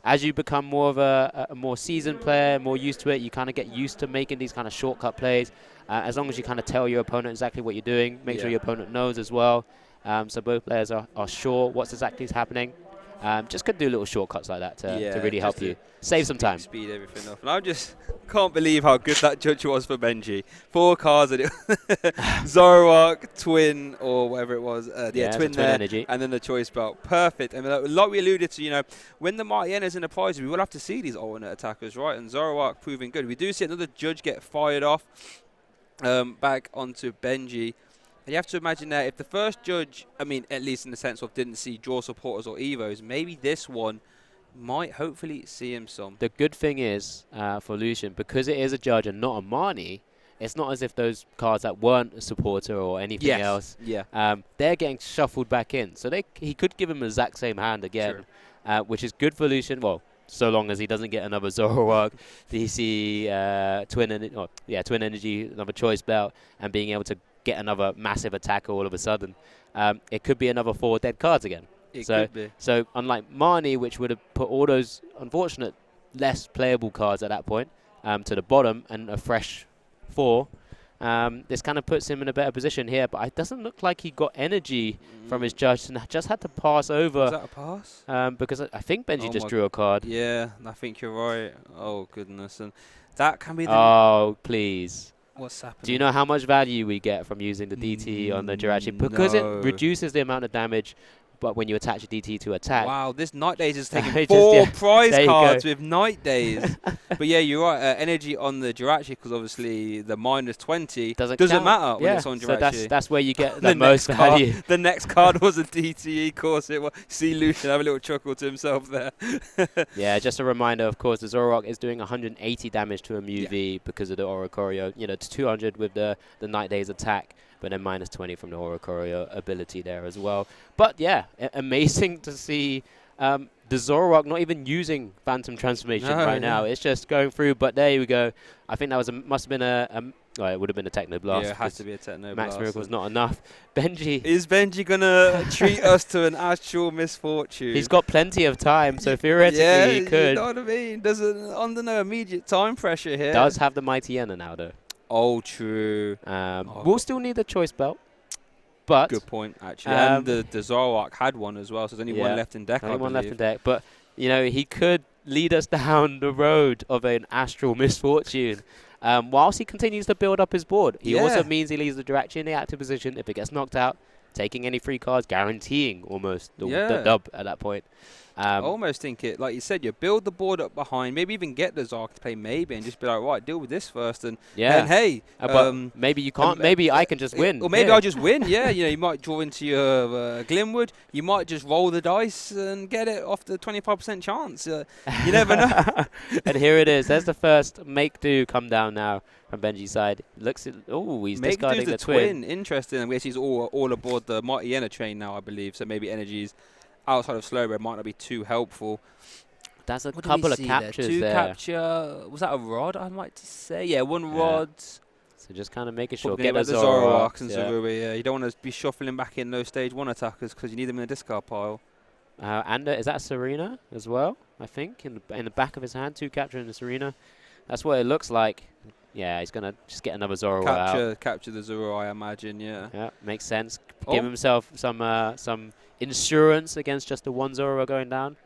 as you become more of a more seasoned player, more used to it, you kind of get used to making these kind of shortcut plays. As long as you kind of tell your opponent exactly what you're doing, make sure your opponent knows as well. So both players are sure what's exactly happening. Just could do little shortcuts like that to really help you. Save some time. Speed everything off. And I just can't believe how good that judge was for Benji. 4 cards, Zoroark, Twin, or whatever it was. Twin there, energy. And then the choice belt. Perfect. I mean, like we alluded to, you know, when the Mighty Ena's in the prize, we will have to see these alternate attackers, right? And Zoroark proving good. We do see another judge get fired off back onto Benji. And you have to imagine that if the first judge, I mean, at least in the sense of didn't see draw supporters or evos, maybe this one might hopefully see him some. The good thing is for Lucian, because it is a judge and not a Marnie, it's not as if those cards that weren't a supporter or anything else, they're getting shuffled back in. So he could give him the exact same hand again, which is good for Lucian. Well, so long as he doesn't get another Zoroark, DC, Twin Energy, another choice belt, and being able to get another massive attack all of a sudden. It could be another 4 dead cards again. It could be. So unlike Marnie, which would have put all those unfortunate, less playable cards at that point to the bottom and a fresh 4, this kind of puts him in a better position here. But it doesn't look like he got energy from his judge and just had to pass over. Was that a pass? Because I think Benji just drew a card. Yeah, I think you're right. Oh, goodness. And that can be the... Oh, please. What's happening? Do you know how much value we get from using the DT on the Jirachi? Because it No. reduces the amount of damage, but when you attach a DT to attack. Wow, this Night Days is taking Just, 4 yeah, prize there you cards go. with Night Days. But yeah, you're right. Energy on the Jirachi, because obviously the -20 doesn't count. matter when Yeah, it's on so Jirachi. that's where you get The the most next card- value. The next card was a DTE course. It was. See Lucian have a little chuckle to himself there. Yeah, just a reminder, of course, the Zoroark is doing 180 damage to a MUV because of the Oricorio. You know, it's 200 with the Night Days attack, but then -20 from the Oricorio ability there as well. But yeah, amazing to see the Zoroark not even using Phantom Transformation right now. It's just going through, but there you go. I think that was must have been oh, it would have been a Techno Blast. Yeah, it has to be a Techno Max Blast. Miracle was not enough. Benji. Is Benji going to treat us to an actual misfortune? He's got plenty of time, so theoretically he could. You know what I mean? Under no immediate time pressure here. Does have the Mighty Enna now, though. Oh, true. We'll still need the choice belt. But good point, actually. And the Zoroark had one as well, so there's only one left in deck, only one left in deck. But, you know, he could lead us down the road of an astral misfortune. Whilst he continues to build up his board. He also means he leaves the Jirachi in the active position. If it gets knocked out, taking any free cards, guaranteeing almost the dub at that point. I almost think it, like you said, you build the board up behind, maybe even get the Zark to play maybe and just be like, right, deal with this first. And then, hey. But maybe you can't. Maybe I can just win. Or maybe I'll just win, yeah. You know, you might draw into your Glimwood. You might just roll the dice and get it off the 25% chance. You never know. And here it is. There's the first make do come down now from Benji's side. Looks at, he's discarding the twin. Interesting. I guess he's all aboard the Mighty Enna train now, I believe. So maybe energies outside of Slowbro might not be too helpful. That's a couple of captures there. Two capture. Was that a rod, I might say? Yeah, one rod. So just kind of making sure. Get the Zoroark and Zorui. Yeah, you don't want to be shuffling back in those stage 1 attackers because you need them in the discard pile. And is that Serena as well? I think in the back of his hand, 2 capturing the Serena. That's what it looks like. Yeah, he's gonna just get another Zoro out. Capture the Zoro, I imagine. Yeah. Yeah, makes sense. Give himself some insurance against just the 1 Zoro going down.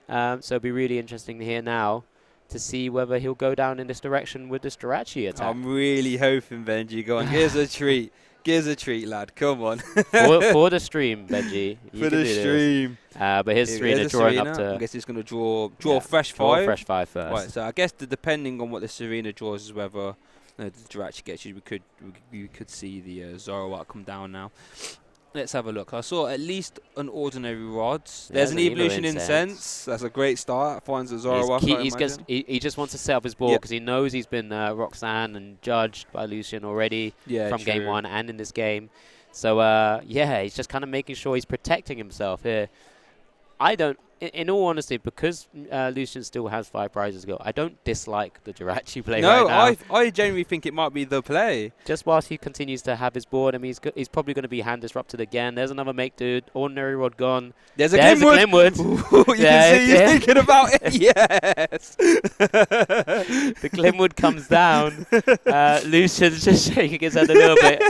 So it'll be really interesting here now to see whether he'll go down in this direction with this Jirachi attack. I'm really hoping Benji go on. Here's a treat. Here's a treat, lad. Come on. for the stream, Benji. For the stream. But here's Serena drawing up to. I guess he's going to draw fresh 5. Fresh 5 first. Right. So I guess depending on what the Serena draws is whether the Jirachi gets you. We could see the Zoroark come down now. Let's have a look. I saw at least an ordinary rod. There's an Evolution Incense. That's a great start. Finds the Zoroark. He just wants to set up his board because he knows he's been Roxanne and judged by Lucian already from game 1 and in this game. So, he's just kind of making sure he's protecting himself here. I don't, in all honesty, because Lucian still has 5 prizes to go, I don't dislike the Jirachi play right now. No, I genuinely think it might be the play. Just whilst he continues to have his board, I mean, he's probably going to be hand disrupted again. There's another make dude. Ordinary rod gone. There's a Glimwood. You can see you're thinking about it. Yes. The Glimwood comes down. Lucian's just shaking his head a little bit,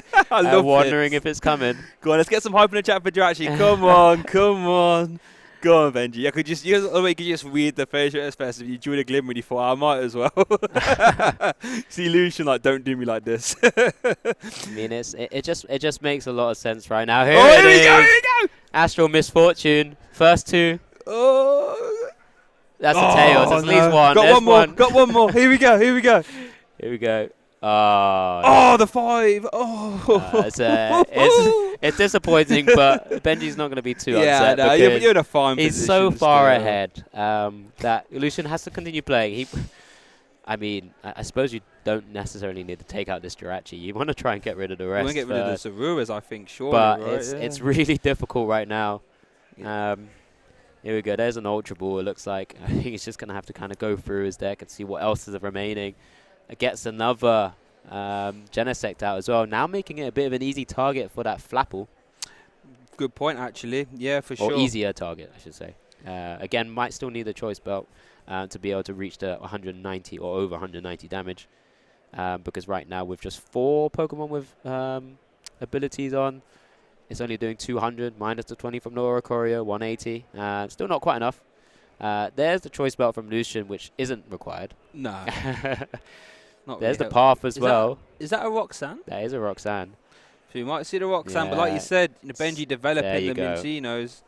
wondering if it's coming. Go on, let's get some hype in the chat for Jirachi. Come on, come on. Go on, Benji. I could just read the facial expression. If you drew a Glimwood, you thought I might as well. See Lucian like, don't do me like this. I mean, it just makes a lot of sense right now. Here we go. Astral Misfortune, first 2. Oh, that's a tails. There's at least one. Got one more. Here we go. Here we go. The 5. It's disappointing, but Benji's not going to be too upset. Yeah, you're in a fine position. He's so far ahead that Lucian has to continue playing. I suppose you don't necessarily need to take out this Jirachi. You want to try and get rid of the rest. You want to get rid of the Saruras, I think, surely. But it's really difficult right now. Here we go. There's an Ultra Ball, it looks like. I think he's just going to have to kind of go through his deck and see what else is remaining. Gets another Genesect out as well, now making it a bit of an easy target for that Flapple. Good point, actually. Yeah, for sure. Or easier target, I should say. Again, might still need the choice belt to be able to reach the 190 or over 190 damage. Because right now, with just 4 Pokemon with abilities on, it's only doing 200 minus the 20 from the Oricorio, 180. Still not quite enough. There's the choice belt from Lucian, which isn't required. No. Not There's really the helpful. path as well. Is that a Roxanne? That is a Roxanne. So you might see the Roxanne, but like you Yeah. said, Benji There developing you the go. Mincinos,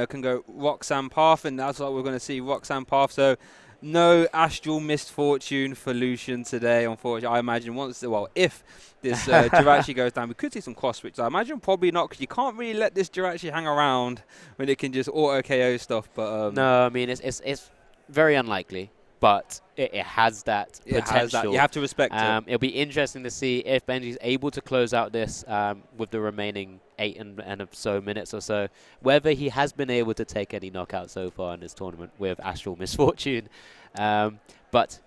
can go Roxanne path, and that's what we're going to see, Roxanne path. So no astral misfortune for Lucian today, unfortunately. I imagine if this Jirachi goes down, we could see some cross switch. I imagine probably not, because you can't really let this Jirachi hang around when it can just auto KO stuff. But No, I mean it's very unlikely, but it has that it potential. has that. You have to respect it. It'll be interesting to see if Benji's able to close out this with the remaining 8 and so minutes or so, whether he has been able to take any knockouts so far in this tournament with Astral Misfortune. But,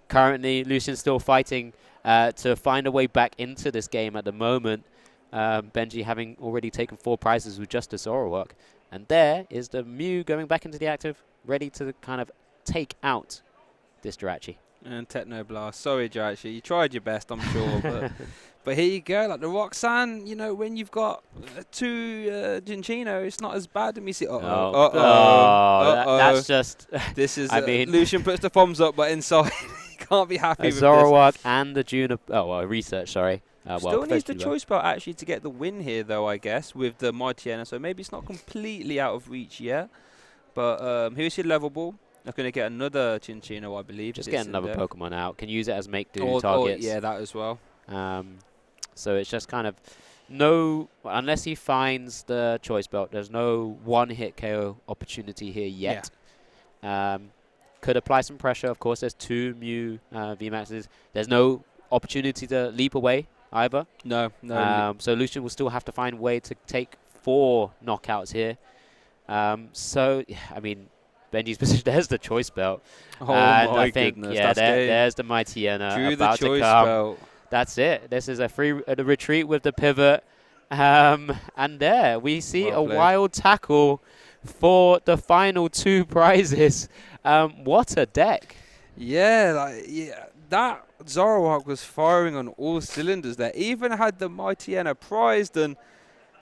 currently Lucian's still fighting to find a way back into this game at the moment. Benji having already taken 4 prizes with just a Zoroark. And there is the Mew going back into the active, ready to kind of take out this Jirachi. And Techno Blast. Sorry, Jirachi. You tried your best, I'm sure. But here you go. Like the Roxanne, when you've got 2 Genshin, it's not as bad. Let me see. That's just... This is... I mean... Lucian puts the thumbs up, but inside he can't be happy with Zoroark this. and the Juniper... Oh, well, research, sorry. Still needs the choice belt actually to get the win here, though, I guess, with the Mightyena. So maybe it's not completely out of reach yet. But here's your level ball. I'm going to get another Chinchino, I believe. Just get another Pokemon out. Can use it as make-do targets. Yeah, that as well. So it's just kind of unless he finds the choice belt, there's no one-hit KO opportunity here yet. Yeah. Could apply some pressure. Of course, there's 2 Mew VMAXs. There's no opportunity to leap away either. No. So Lucian will still have to find a way to take 4 knockouts here. I mean, Benji's position, there's the choice belt. Oh, and my I think, goodness. There's the Mightyena Drew about the choice to come. belt. That's it. This is a free retreat with the pivot. And there we see a wild tackle for the final 2 prizes. What a deck. Yeah, that Zoroark was firing on all cylinders there. Even had the Mightyena prized and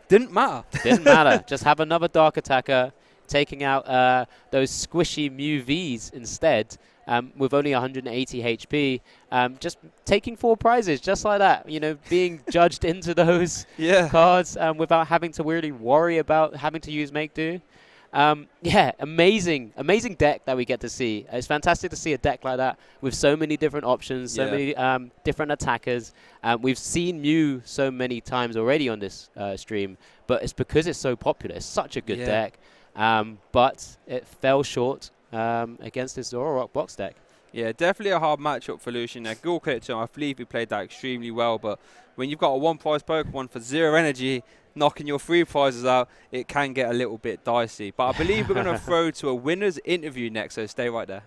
didn't matter. Didn't matter. Just have another Dark Attacker taking out those squishy Mew Vs instead. With only 180 HP, just taking 4 prizes just like that, being judged into those cards without having to really worry about having to use Make Do. Amazing deck that we get to see. It's fantastic to see a deck like that with so many different options, so many different attackers. We've seen Mew so many times already on this stream, but it's because it's so popular. It's such a good deck, but it fell short against this Zoroark box deck. Yeah, definitely a hard matchup for Lucian there. Good credit to him. I believe he played that extremely well, but when you've got a 1-prize Pokemon for 0 energy, knocking your 3 prizes out, it can get a little bit dicey. But I believe we're going to throw to a winner's interview next, so stay right there.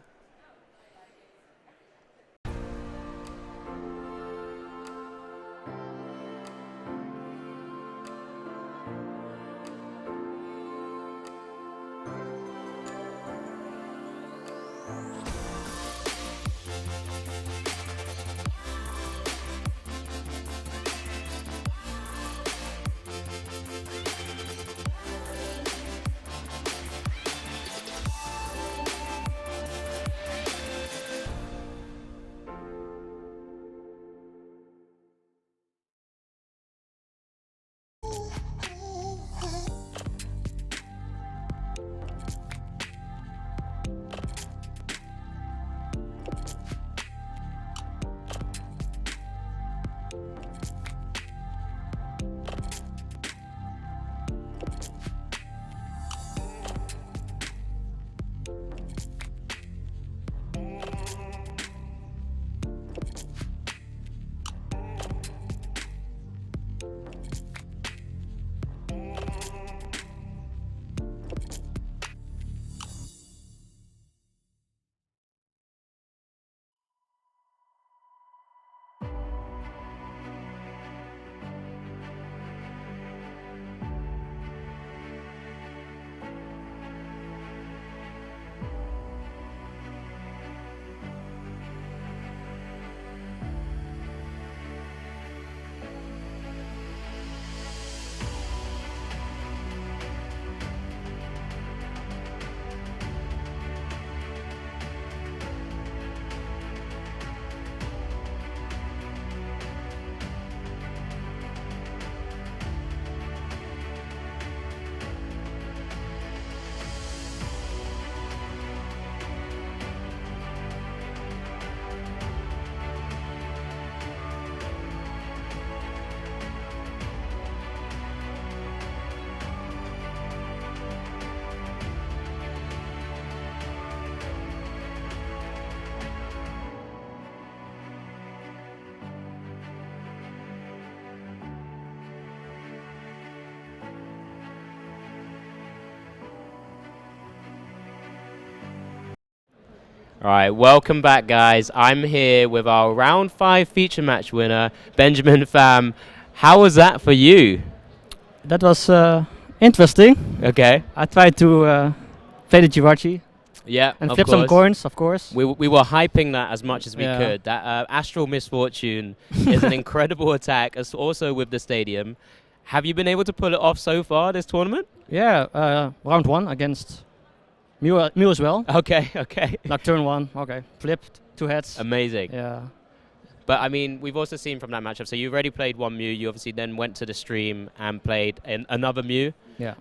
All right, welcome back, guys. I'm here with our round 5 feature match winner, Benjamin Pham. How was that for you? That was interesting. Okay. I tried to play the Jirachi Yeah, and of flip some course. coins, of course. We were hyping that as much as we Yeah. could. That Astral Misfortune is an incredible attack, as also with the stadium. Have you been able to pull it off so far this tournament? Yeah, round 1 against Mew as well. Okay, okay. Like turn 1, okay. Flipped, 2 heads. Amazing. Yeah. But I mean, we've also seen from that matchup. So you already played one Mew. You obviously then went to the stream and played another Mew. Yeah.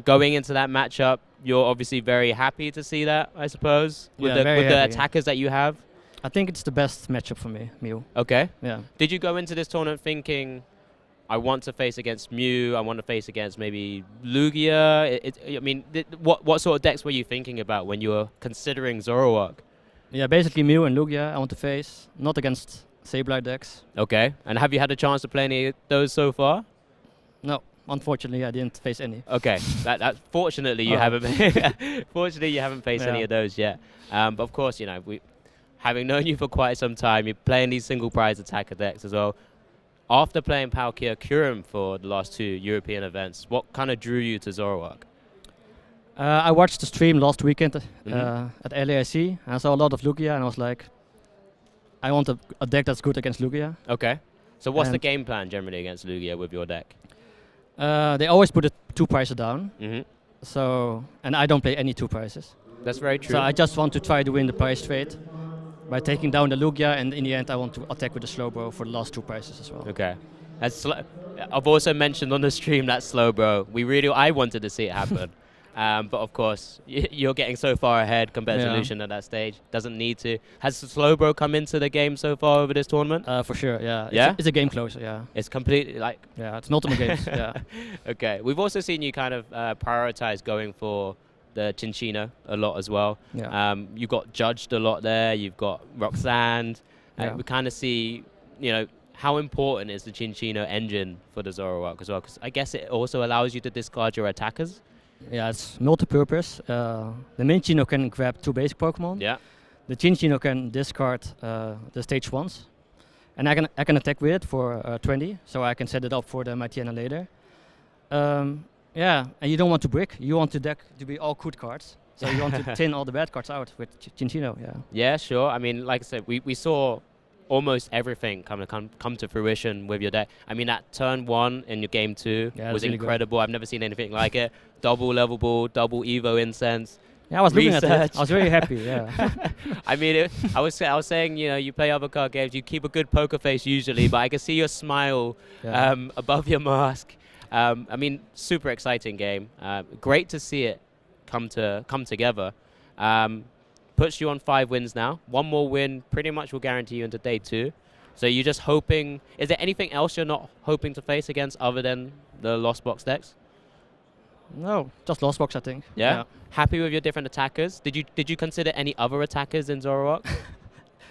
Going into that matchup, you're obviously very happy to see that, I suppose, with Yeah, very the happy. attackers that you have. I think it's the best matchup for me, Mew. Okay. Yeah. Did you go into this tournament thinking, I want to face against Mew, I want to face against maybe Lugia? I mean, what sort of decks were you thinking about when you were considering Zoroark? Yeah, basically Mew and Lugia I want to face, not against Sableye decks. Okay. And have you had a chance to play any of those so far? No, unfortunately I didn't face any. Okay, that fortunately you Oh. haven't. Fortunately, you haven't faced any Yeah. of those yet. But of course, having known you for quite some time, you're playing these single prize attacker decks as well. After playing Palkia Kyurem for the last 2 European events, what kind of drew you to Zoroark? I watched the stream last weekend Mhm. at LAIC, and I saw a lot of Lugia, and I was like, I want a deck that's good against Lugia. Okay. So what's the And- game plan generally against Lugia with your deck? They always put it 2 prices down, Hmm. so and I don't play any 2 prices. That's very true. So I just want to try to win the price trade by taking down the Lugia, and in the end I want to attack with the Slowbro for the last 2 prices as well. Okay. I've also mentioned on the stream that Slowbro. I wanted to see it happen. But of course, you're getting so far ahead compared to Yeah. Lucian at that stage. Doesn't need to. Has Slowbro come into the game so far over this tournament? For sure, yeah. Yeah? It's a game closer, yeah. It's completely like... Yeah, it's multiple games, yeah. Okay. We've also seen you kind of prioritize going for the Chinchino a lot as well. Yeah. You got judged a lot there. You've got Roxanne. Yeah. We kind of see, how important is the Chinchino engine for the Zoroark as well? Because I guess it also allows you to discard your attackers. Yeah, it's multi-purpose. The Minchino can grab 2 basic Pokemon. Yeah. The Chinchino can discard the stage 1s. And I can attack with it for 20, so I can set it up for the Mightyena later. Yeah, and you don't want to brick. You want the deck to be all good cards. So you want to tin all the bad cards out with Chinchino, yeah. Yeah, sure. I mean, like I said, we saw almost everything come to fruition with your deck. I mean, that turn 1 in your game 2 Yeah, was that's really good. incredible. I've never seen anything like it. Double level ball, double Evo incense. Yeah, I was looking at Research. it. I was very happy, yeah. I mean, I was saying, you play other card games, you keep a good poker face usually, but I can see your smile Yeah. above your mask. I mean, super exciting game. Great to see it come together. Puts you on 5 wins now. 1 more win pretty much will guarantee you into day 2. So you're just hoping. Is there anything else you're not hoping to face against other than the Lost Box decks? No, just Lost Box, I think. Yeah. Happy with your different attackers? Did you consider any other attackers in Zoroark?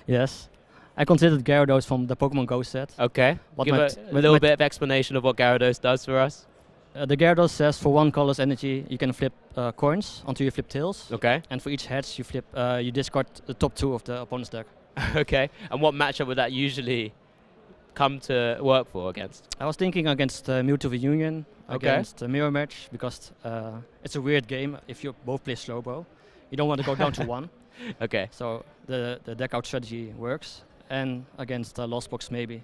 Yes. I considered Gyarados from the Pokemon Go set. Okay. What Give might- a little bit of explanation of what Gyarados does for us. The Gyarados says for 1 colorless energy, you can flip coins until you flip tails. Okay. And for each heads, you discard the top 2 of the opponent's deck. Okay. And what matchup would that usually come to work for against? I was thinking against Mewtwo Reunion, Okay. against Mirror Match, because it's a weird game if you both play Slowbro. You don't want to go down to 1. Okay. So the deck out strategy works. And against Lost Box, maybe.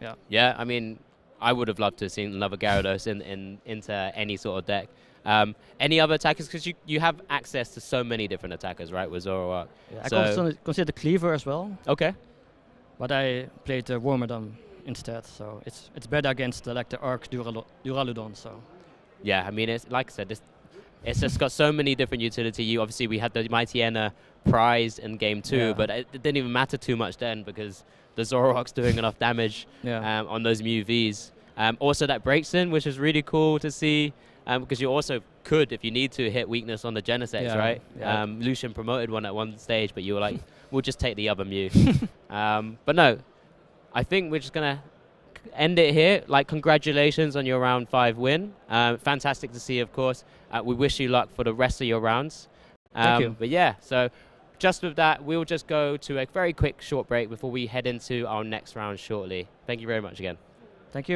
Yeah. Yeah, I mean, I would have loved to have seen another Gyarados into any sort of deck. Any other attackers? Because you have access to so many different attackers, right, with Zoroark. Yeah, I So- consider Cleaver as well, Okay. but I played Wormadam instead, so it's better against like the Arc Duraludon. So Yeah, I mean, it's like I said, it's just got so many different utility. Obviously, we had the Mightyena prize in game 2, Yeah. but it didn't even matter too much then because the Zoroark's doing enough damage yeah, on those Mew Vs. Also, that breaks in, which is really cool to see, because you also could, if you need to, hit weakness on the Genesect, Yeah, right? yeah. Lucian promoted one at one stage, but you were like, we'll just take the other Mew. But no, I think we're just going to end it here. Like, congratulations on your round 5 win. Fantastic to see, of course. We wish you luck for the rest of your rounds. Thank you. But yeah, so just with that, we'll just go to a very quick short break before we head into our next round shortly. Thank you very much again.